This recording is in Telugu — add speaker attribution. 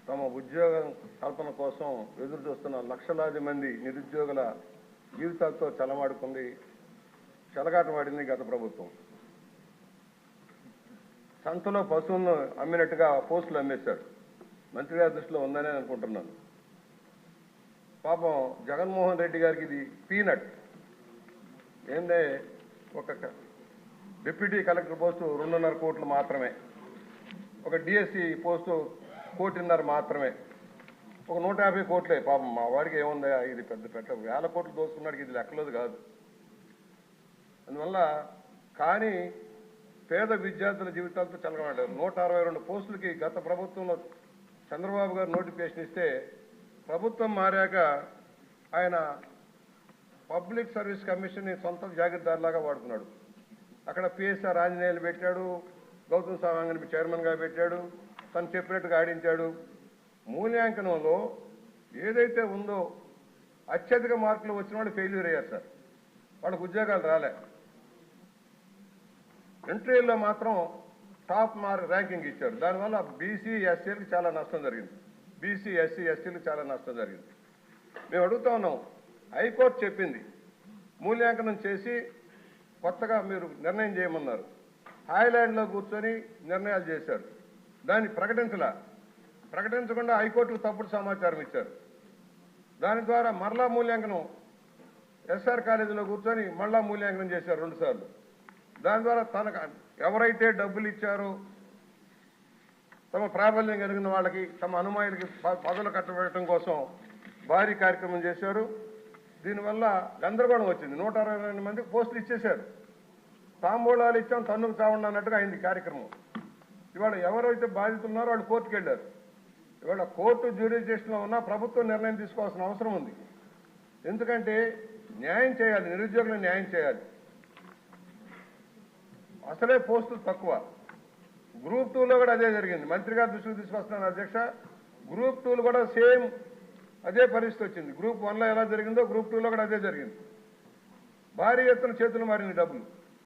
Speaker 1: తమ ఉద్యోగ కల్పన కోసం ఎదురు చూస్తున్న లక్షలాది మంది నిరుద్యోగుల జీవితాలతో చెలమాడుకుంది, చెలగాటమాడింది గత ప్రభుత్వం. సంతలో పశువులను అమ్మినట్టుగా పోస్టులు అమ్మేశారు. మంత్రి గారి దృష్టిలో ఉందని అనుకుంటున్నాను. పాపం జగన్మోహన్ రెడ్డి గారికి ఇది పీనట్. ఏందే, ఒక డిప్యూటీ కలెక్టర్ పోస్టు 2.5 కోట్లు మాత్రమే, ఒక డిఎస్సి పోస్టు 1.5 కోట్లు మాత్రమే, ఒక 150 కోట్లే. పాపం మా వాడికి ఏముందా, ఇది పెద్ద పెట్ట 1000 కోట్లు దోసుకున్నాడికి ఇది లెక్కలేదు కాదు. అందువల్ల కానీ పేద విద్యార్థుల జీవితాలతో చెలగమాడారు. 162 పోస్టులకి గత ప్రభుత్వంలో చంద్రబాబు గారు నోటిఫికేషన్ ఇస్తే ప్రభుత్వం మారాక ఆయన పబ్లిక్ సర్వీస్ కమిషన్ని సొంత జాగీర్దారులాగా వాడుకున్నాడు. అక్కడ పిఎస్ఆర్ ఆంజనేయులు పెట్టాడు, గౌతమ్ సవాంగ్ని చైర్మన్గా పెట్టాడు, తను చెప్పినట్టుగా ఆడించాడు. మూల్యాంకనంలో ఏదైతే ఉందో అత్యధిక మార్కులు వచ్చిన వాళ్ళు ఫెయిల్యూర్ అయ్యారు సార్. వాళ్ళకు ఉద్యోగాలు రాలే. ఇంటర్వ్యూలో మాత్రం టాప్ ర్యాంకింగ్ ఇచ్చారు. దానివల్ల బీసీ ఎస్సీలకు చాలా నష్టం జరిగింది. బీసీ ఎస్సీ ఎస్టీలకు చాలా నష్టం జరిగింది. మేము అడుగుతా ఉన్నాం, హైకోర్టు చెప్పింది మూల్యాంకనం చేసి కొత్తగా మీరు నిర్ణయం చేయమన్నారు. హాయ్లాండ్లో కూర్చొని నిర్ణయాలు చేశారు. దాన్ని ప్రకటించకుండా హైకోర్టుకు తప్పుడు సమాచారం ఇచ్చారు. దాని ద్వారా మరలా మూల్యాంకనం ఎస్ఆర్ కాలేజీలో కూర్చొని మళ్ళా మూల్యాంకనం చేశారు 2 సార్లు. దాని ద్వారా తనకు ఎవరైతే డబ్బులు ఇచ్చారో తమ ప్రాబల్యం కలిగిన వాళ్ళకి, తమ అనుమాయులకి పదవులు కట్టబెట్టడం కోసం భారీ కార్యక్రమం చేశారు. దీనివల్ల గందరగోళం వచ్చింది. 162 మందికి పోస్టులు ఇచ్చేశారు. తాంబూలాలు ఇచ్చాం, తన్నుకు చావండి అన్నట్టుగా అయింది కార్యక్రమం. ఇవాళ ఎవరైతే బాధితులు ఉన్నారో వాళ్ళు కోర్టుకు వెళ్ళారు. ఇవాళ కోర్టు జ్యూరిడిక్షన్లో ఉన్న ప్రభుత్వం నిర్ణయం తీసుకోవాల్సిన అవసరం ఉంది. ఎందుకంటే న్యాయం చేయాలి, నిరుద్యోగులకు న్యాయం చేయాలి. అసలే పోస్టులు తక్కువ. గ్రూప్ 2లో కూడా అదే జరిగింది. మంత్రి గారి దృష్టికి తీసుకొస్తున్నాను అధ్యక్ష. గ్రూప్ 2లో కూడా సేమ్ అదే పరిస్థితి వచ్చింది. గ్రూప్ 1లో ఎలా జరిగిందో గ్రూప్ 2లో కూడా అదే జరిగింది. భారీ ఎత్తున చేతులు మారింది డబ్బులు.